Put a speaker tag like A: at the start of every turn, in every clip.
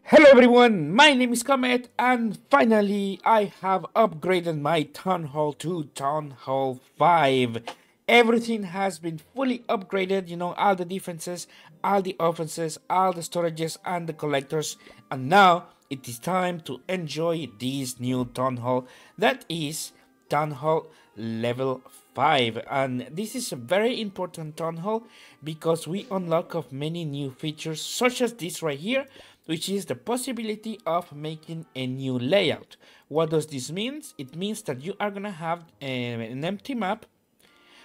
A: Hello everyone, my name is Comet, and finally I have upgraded my Town Hall to Town Hall 5. Everything has been fully upgraded, all the defenses, all the offenses, all the storages and the collectors, and now it is time to enjoy this new Town Hall that is Town Hall level 5. And this is a very important Town Hall because we unlock of many new features such as this right here, which is the possibility of making a new layout. What does this mean? It means that you are gonna have an empty map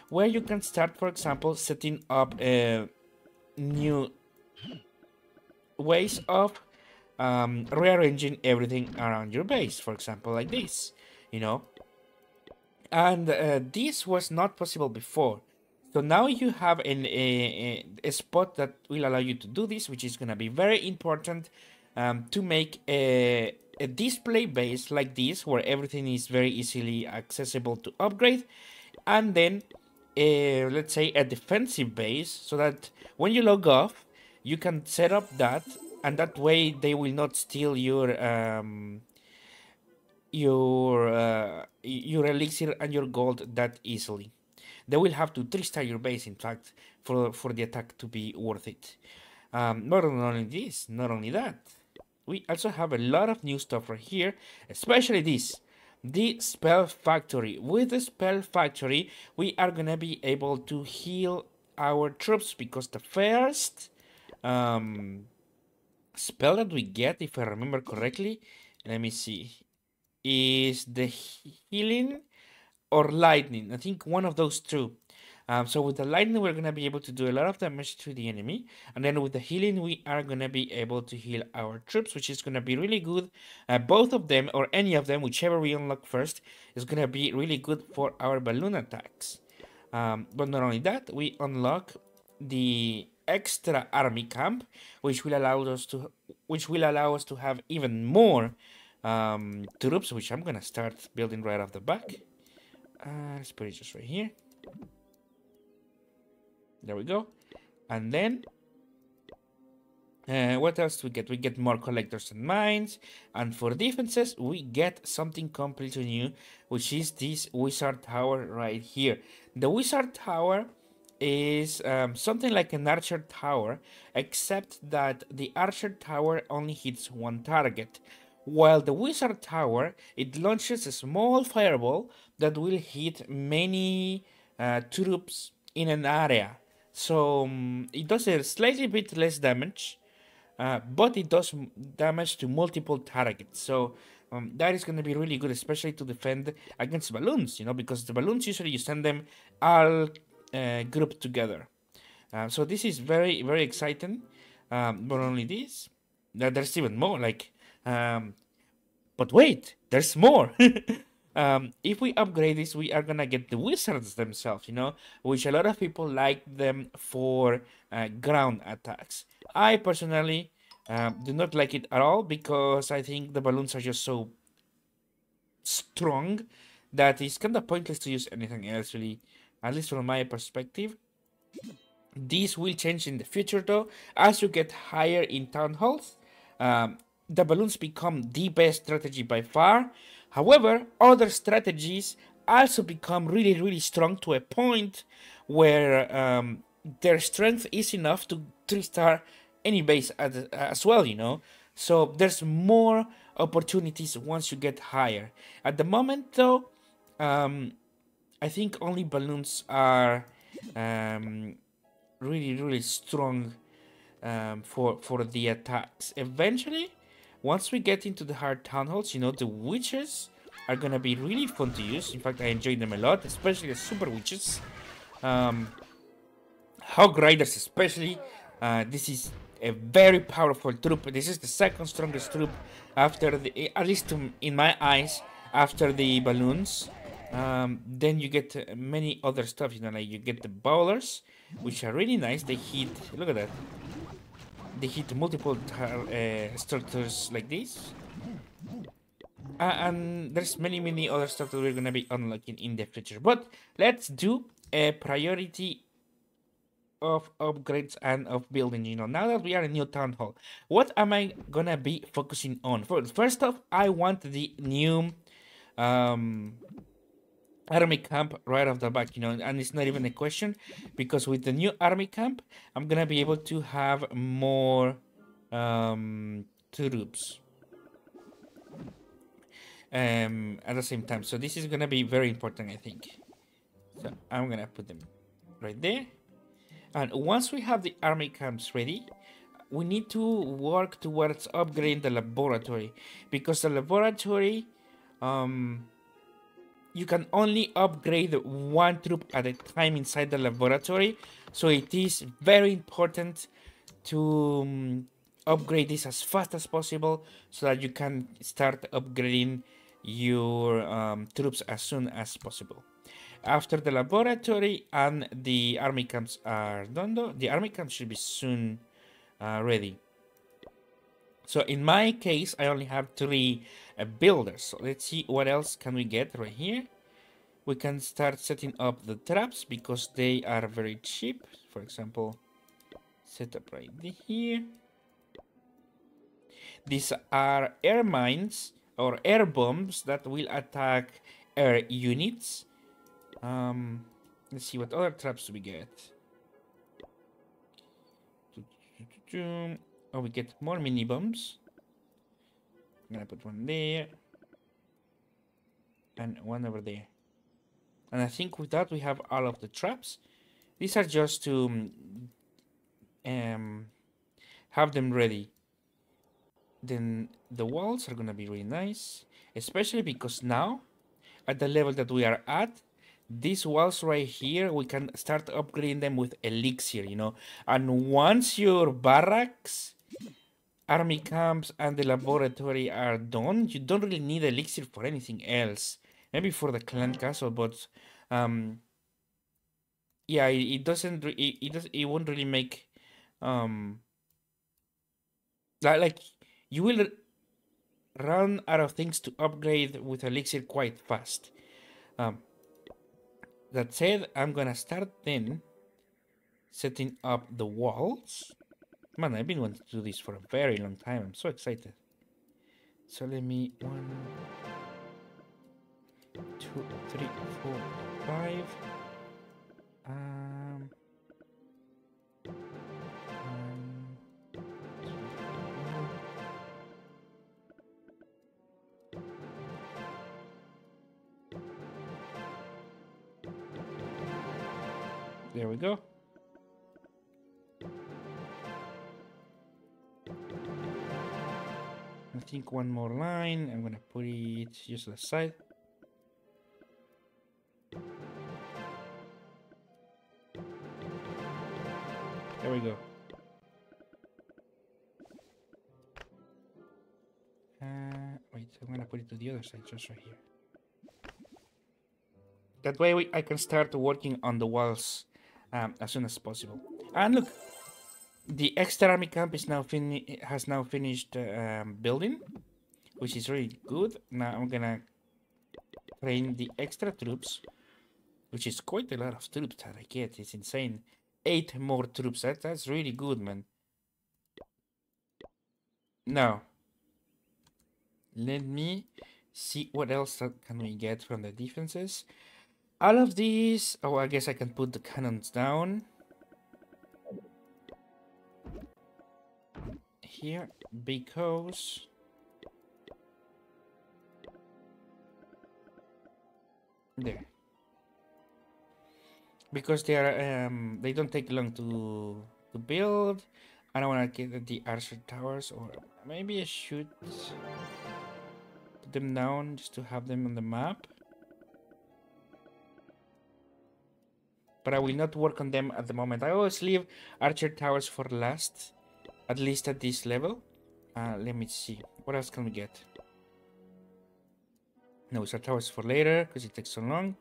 A: where you can start, for example, setting up new ways of rearranging everything around your base, for example, like this, you know. And this was not possible before. So now you have a spot that will allow you to do this, which is going to be very important to make a display base like this, where everything is very easily accessible to upgrade. And then, let's say, a defensive base, so that when you log off, you can set up that, and that way they will not steal your elixir and your gold that easily. They will have to 3-star your base, in fact, for the attack to be worth it. Not only that, we also have a lot of new stuff right here, especially this, the Spell Factory. With the Spell Factory, we are gonna be able to heal our troops, because the first spell that we get, if I remember correctly, let me see, is the healing or lightning. I think one of those two. So with the lightning, we're gonna be able to do a lot of damage to the enemy, and then with the healing, we are gonna be able to heal our troops, which is gonna be really good. Both of them, or any of them, whichever we unlock first, is gonna be really good for our balloon attacks. But not only that, we unlock the extra army camp, which will allow us to have even more troops, which I'm gonna start building right off the back. Let's put it just right here. There we go. And then, what else do we get? We get more collectors and mines. And for defenses, we get something completely new, which is this wizard tower right here. The wizard tower is something like an archer tower, except that the archer tower only hits one target, while the wizard tower, it launches a small fireball that will hit many troops in an area. So it does a slightly bit less damage, but it does damage to multiple targets. So that is going to be really good, especially to defend against balloons, because the balloons, usually you send them all grouped together. So this is very, very exciting. But only this, there's even more. But wait, there's more. If we upgrade this, we are gonna get the wizards themselves, which a lot of people like them for ground attacks. I personally do not like it at all, because I think the balloons are just so strong that it's kind of pointless to use anything else, really, at least from my perspective. This will change in the future, though. As you get higher in town halls, the balloons become the best strategy by far. However, other strategies also become really, really strong, to a point where their strength is enough to 3-star any base as well. So there's more opportunities once you get higher. At the moment, though, I think only balloons are really, really strong for the attacks. Eventually, once we get into the hard town halls, the witches are gonna be really fun to use. In fact, I enjoy them a lot, especially the super witches. Hog riders especially. This is a very powerful troop. This is the second strongest troop after at least in my eyes, after the balloons. Then you get many other stuff, like you get the bowlers, which are really nice. They hit, look at that. They hit multiple structures like this. And there's many other stuff that we're gonna be unlocking in the future. But let's do a priority of upgrades and of building. You know, now that we are in new town hall, what am I gonna be focusing on? First off, I want the new um army camp right off the back, you know, and it's not even a question, because with the new army camp, I'm gonna be able to have more troops at the same time. So this is gonna be very important, I think. So I'm gonna put them right there. And once we have the army camps ready, we need to work towards upgrading the laboratory, because the laboratory, you can only upgrade one troop at a time inside the laboratory. So it is very important to upgrade this as fast as possible, so that you can start upgrading your troops as soon as possible. After the laboratory and the army camps are done, though, the army camps should be soon ready. So in my case, I only have 3 builders. So let's see what else can we get right here. We can start setting up the traps, because they are very cheap. For example, set up right here. These are air mines or air bombs that will attack air units. Let's see what other traps do we get. Oh, we get more mini bombs. I'm gonna put one there and one over there. And I think with that we have all of the traps. These are just to have them ready. Then the walls are gonna be really nice, especially because now at the level that we are at, these walls right here, we can start upgrading them with elixir, you know. And once your barracks, army camps, and the laboratory are done, you don't really need elixir for anything else. Maybe for the clan castle, but yeah, it doesn't. It won't really make like you will run out of things to upgrade with elixir quite fast. That said, I'm gonna start then setting up the walls. Man, I've been wanting to do this for a very long time. I'm so excited. So let me 1, 2, 3, 4, 5. There we go. I think one more line. I'm gonna put it just to the side. There we go. Wait, I'm gonna put it to the other side, just right here. That way I can start working on the walls as soon as possible. And look, the extra army camp is now has now finished building, which is really good. Now I'm gonna train the extra troops, which is quite a lot of troops that I get. It's insane. 8 more troops. That's really good, man. Now, let me see what else can we get from the defenses. All of these. Oh, I guess I can put the cannons down here, because there, because they are they don't take long to build. I don't want to get the archer towers, or maybe I should put them down just to have them on the map. But I will not work on them at the moment. I always leave archer towers for last, at least at this level. Let me see. What else can we get? No, archer towers for later, because it takes so long.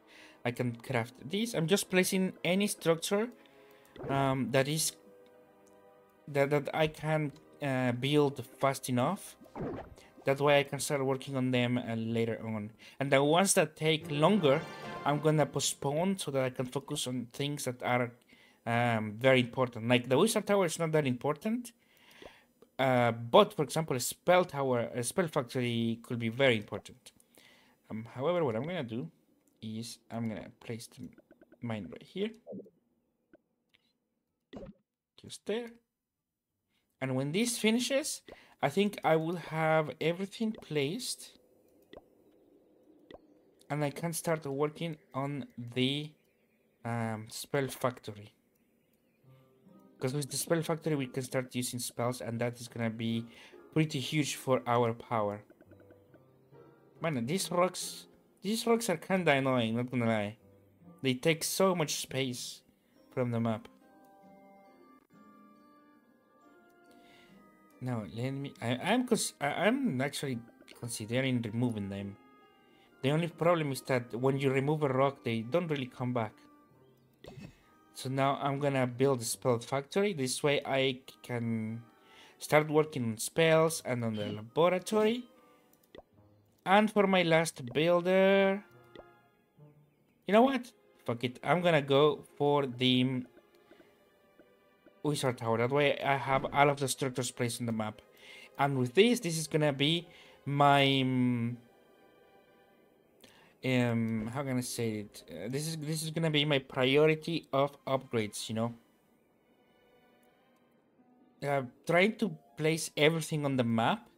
A: I can craft these. I'm just placing any structure that I can build fast enough. That way I can start working on them later on. And the ones that take longer, I'm gonna postpone so that I can focus on things that are very important. Like the wizard tower is not that important, but for example, a spell tower, a spell factory could be very important. However, what I'm gonna do is I'm gonna place the mine right here, just there. And when this finishes, I think I will have everything placed, and I can start working on the spell factory. Because with the spell factory, we can start using spells, and that is gonna be pretty huge for our power. Man, these rocks are kinda annoying, not gonna lie. They take so much space from the map. No, let me. I'm actually considering removing them. The only problem is that when you remove a rock, they don't really come back. So now I'm gonna build a spell factory. This way I can start working on spells and on the laboratory. And for my last builder, you know what? Fuck it. I'm gonna go for the wizard tower. That way I have all of the structures placed on the map. And with this is gonna be my how can I say it? This is gonna be my priority of upgrades. You know, trying to place everything on the map,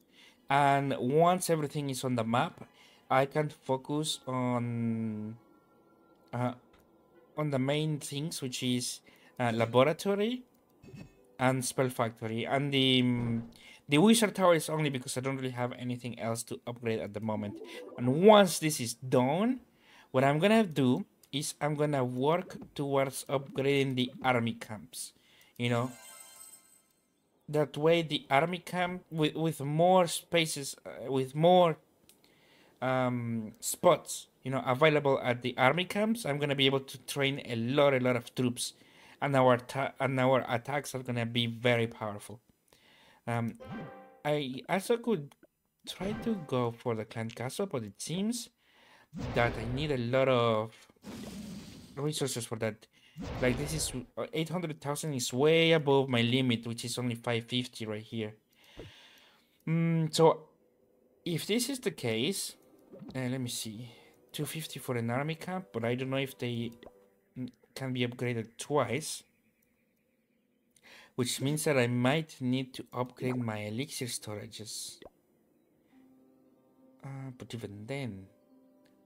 A: and once everything is on the map, I can focus on the main things, which is laboratory and spell factory, and the wizard tower is only because I don't really have anything else to upgrade at the moment. And once this is done, what I'm gonna do is I'm gonna work towards upgrading the army camps. You know, that way the army camp with more spaces, with more spots, you know, available at the army camps, I'm gonna be able to train a lot of troops, and our attacks are gonna be very powerful. I also could try to go for the clan castle, but it seems that I need a lot of resources for that. Like this is 800,000 is way above my limit, which is only 550 right here. So if this is the case, let me see, 250 for an army camp, but I don't know if they can be upgraded twice, which means that I might need to upgrade my elixir storages. But even then,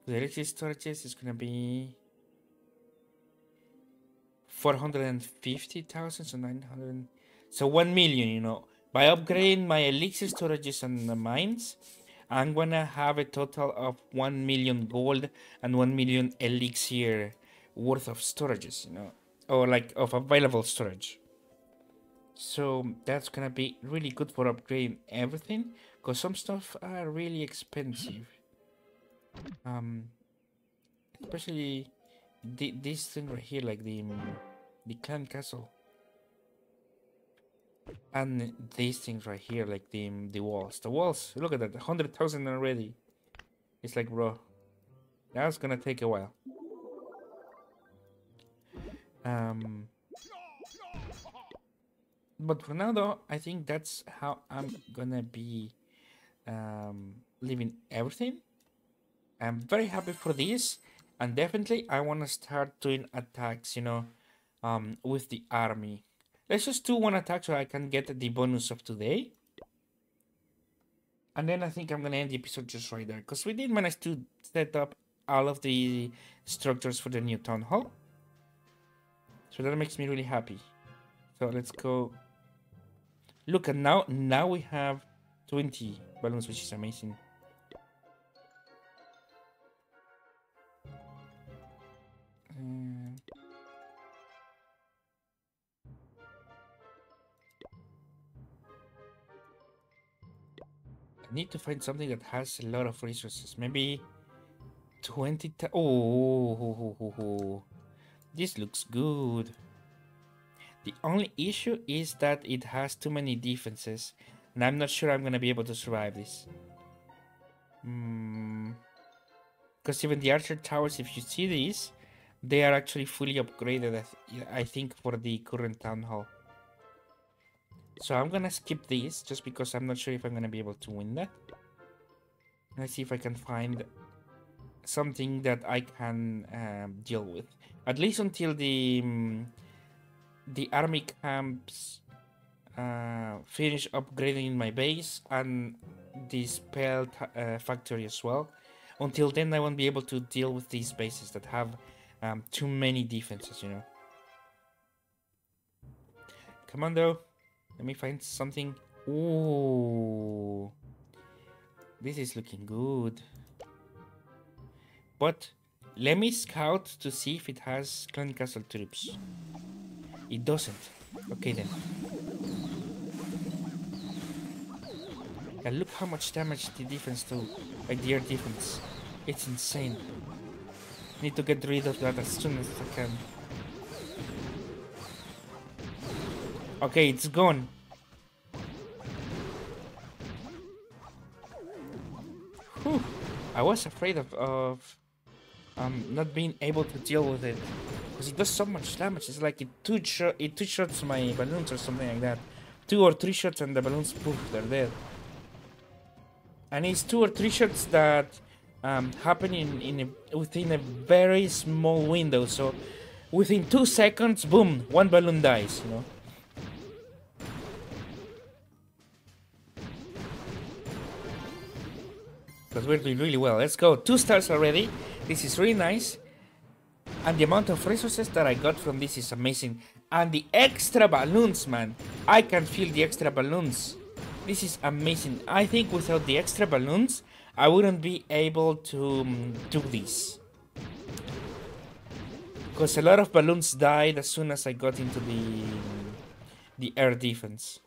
A: the elixir storages is gonna be 450,000, so 900, so 1 million. You know, by upgrading my elixir storages and the mines, I'm gonna have a total of 1 million gold and 1 million elixir worth of storages, you know, or like of available storage. So that's gonna be really good for upgrading everything, because some stuff are really expensive. Especially this thing right here, like the clan castle, and these things right here, like the walls. The walls, look at that, 100,000 already. It's like, bro, that's gonna take a while. But for now, though, I think that's how I'm gonna be leaving everything. I'm very happy for this, and definitely I want to start doing attacks, you know, with the army. Let's just do one attack so I can get the bonus of today. And then I think I'm gonna end the episode just right there, because we did manage to set up all of the structures for the new town hall. So that makes me really happy. So let's go. Look, and now we have 20 balloons, which is amazing. I need to find something that has a lot of resources. Maybe 20. Oh, this looks good. The only issue is that it has too many defenses, and I'm not sure I'm gonna be able to survive this. Because even the archer towers, if you see these, they are actually fully upgraded, I think, for the current town hall. So I'm gonna skip this just because I'm not sure if I'm gonna be able to win that. Let's see if I can find something that I can deal with, at least until the army camps finish upgrading my base and the spell factory as well. Until then, I won't be able to deal with these bases that have too many defenses, you know. Come on, though. Let me find something. Ooh. This is looking good. But let me scout to see if it has clan castle troops. It doesn't. Okay, then. And look how much damage the defense do. Like the air defense. It's insane. Need to get rid of that as soon as I can. Okay, it's gone. Whew. I was afraid of not being able to deal with it. Because it does so much damage. It's like it two shots my balloons or something like that. 2 or 3 shots and the balloons, poof, they're dead. And it's 2 or 3 shots that happen within a very small window. So within 2 seconds, boom, 1 balloon dies, you know. But we're doing really well. Let's go. 2 stars already. This is really nice. And the amount of resources that I got from this is amazing. And the extra balloons, man. I can feel the extra balloons. This is amazing. I think without the extra balloons, I wouldn't be able to do this. Because a lot of balloons died as soon as I got into the air defense.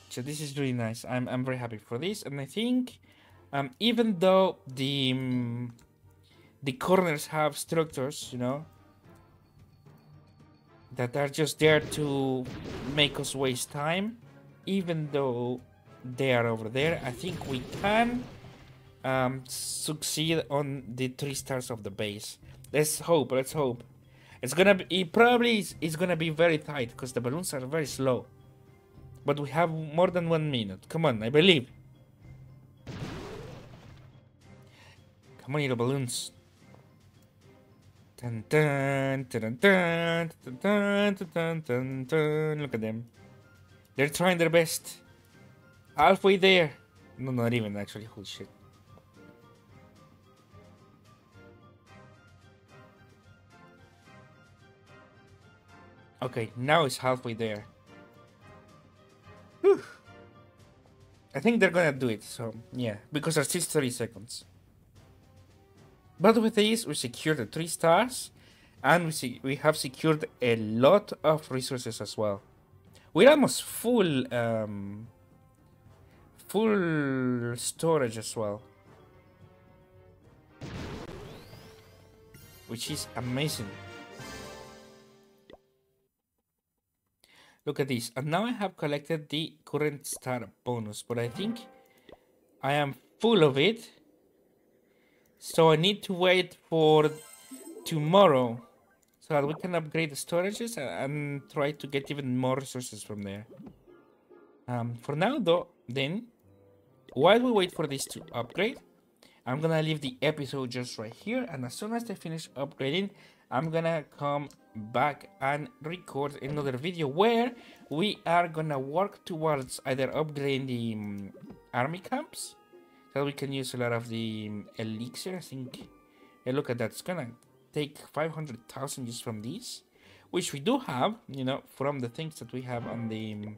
A: So this is really nice. I'm very happy for this, and I think even though the corners have structures, you know, that are just there to make us waste time, even though they are over there, I think we can succeed on the 3 stars of the base. Let's hope. Let's hope. It's gonna be. It probably is gonna be very tight because the balloons are very slow. But we have more than 1 minute. Come on, I believe. Come on, little balloons. Dun, dun, dun, dun, dun, dun, dun, dun, dun. Look at them. They're trying their best. Halfway there. No, not even actually. Holy shit. Okay, now it's halfway there. Whew. I think they're gonna do it, so yeah, because there's still 30 seconds. But with this, we secured the 3 stars, and we have secured a lot of resources as well. We're almost full storage as well, which is amazing. Look at this, and now I have collected the current star bonus, but I think I am full of it. So I need to wait for tomorrow so that we can upgrade the storages and try to get even more resources from there. For now though, then, while we wait for this to upgrade, I'm gonna leave the episode just right here, and as soon as I finish upgrading, I'm gonna come back and record another video where we are gonna work towards either upgrading the army camps so we can use a lot of the elixir. I think, look at that, it's gonna take 500,000 just from these, which we do have, you know, from the things that we have on the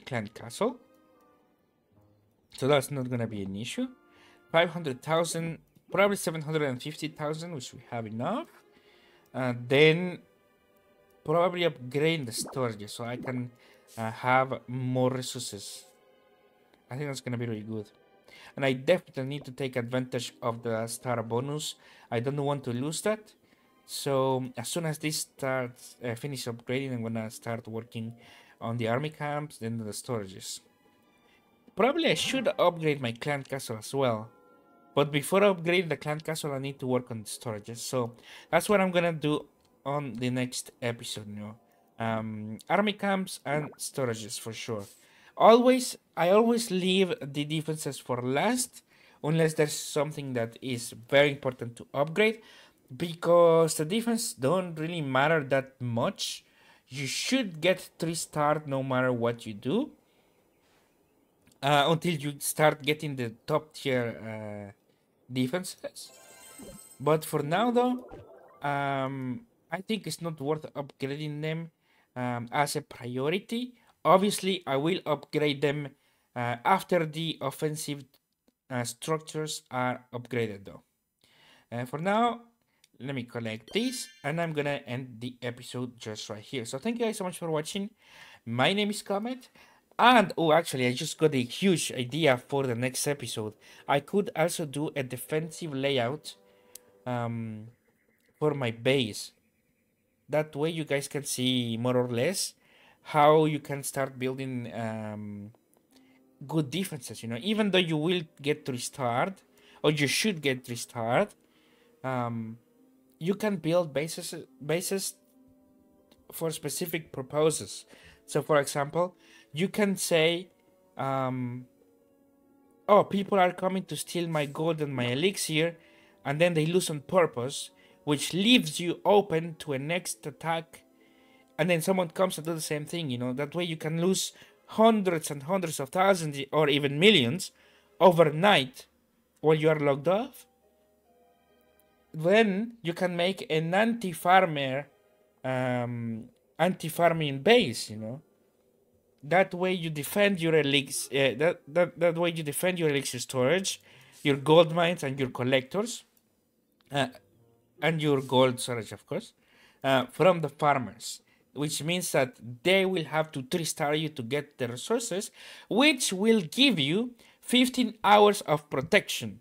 A: clan castle, so that's not gonna be an issue. 500,000, probably 750,000, which we have enough. Then probably upgrade the storage so I can have more resources. I think that's gonna be really good. And I definitely need to take advantage of the star bonus. I don't want to lose that. So as soon as this starts, finish upgrading, I'm gonna start working on the army camps, then the storages. Probably I should upgrade my clan castle as well. But before I upgrade the clan castle, I need to work on the storages. So that's what I'm gonna do on the next episode, army camps and storages for sure. I always leave the defenses for last, unless there's something that is very important to upgrade, because the defense don't really matter that much. You should get 3-star no matter what you do, until you start getting the top tier defenses. But for now, though, I think it's not worth upgrading them as a priority. Obviously, I will upgrade them after the offensive structures are upgraded, though. For now, let me collect this, and I'm gonna end the episode just right here. So thank you guys so much for watching. My name is Comet, and oh, actually, I just got a huge idea for the next episode. I could also do a defensive layout for my base. That way you guys can see more or less how you can start building good defenses. Even though you will get restart, or you should get restart, you can build bases for specific purposes. So for example, you can say, oh, people are coming to steal my gold and my elixir, and then they lose on purpose, which leaves you open to a next attack, and then someone comes and do the same thing. That way you can lose hundreds and hundreds of thousands or even millions overnight while you are locked off. Then you can make an anti-farming base. That way you defend your elixir. That way you defend your elixir storage, your gold mines, and your collectors, and your gold storage, of course, from the farmers. Which means that they will have to 3-star you to get the resources, which will give you 15 hours of protection.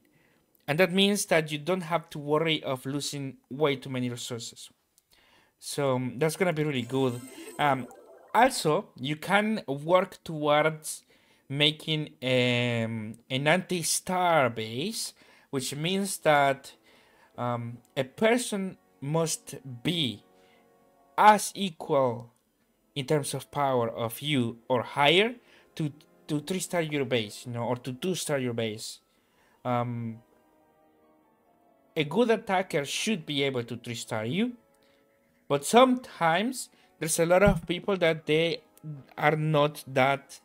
A: And that means that you don't have to worry of losing way too many resources. So that's gonna be really good. Also, you can work towards making an anti-star base, which means that a person must be as equal in terms of power of you or higher to 3-star your base, or to 2-star your base. A good attacker should be able to 3-star you, but sometimes there's a lot of people that they are not that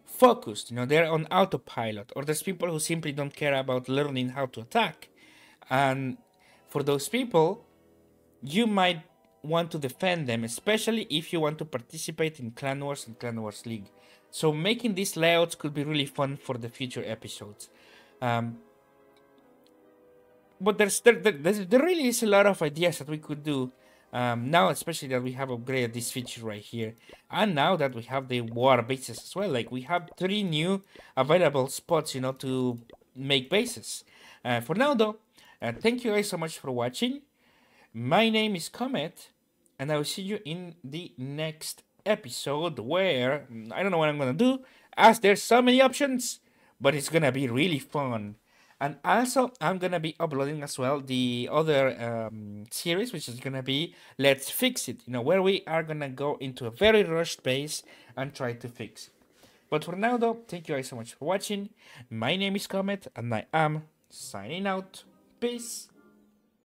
A: focused. They're on autopilot, or there's people who simply don't care about learning how to attack. And for those people, you might want to defend them, especially if you want to participate in Clan Wars and Clan Wars League. So making these layouts could be really fun for the future episodes. But there really is a lot of ideas that we could do now, especially that we have upgraded this feature right here, and now that we have the war bases as well. Like, we have 3 new available spots, to make bases. For now, though, thank you guys so much for watching. My name is Comet, and I will see you in the next episode, where I don't know what I'm gonna do, as there's so many options, but it's gonna be really fun. And also, I'm gonna be uploading as well the other series, which is gonna be Let's Fix It, where we are gonna go into a very rushed base and try to fix it. But for now, though, thank you guys so much for watching. My name is Comet, and I am signing out. Peace.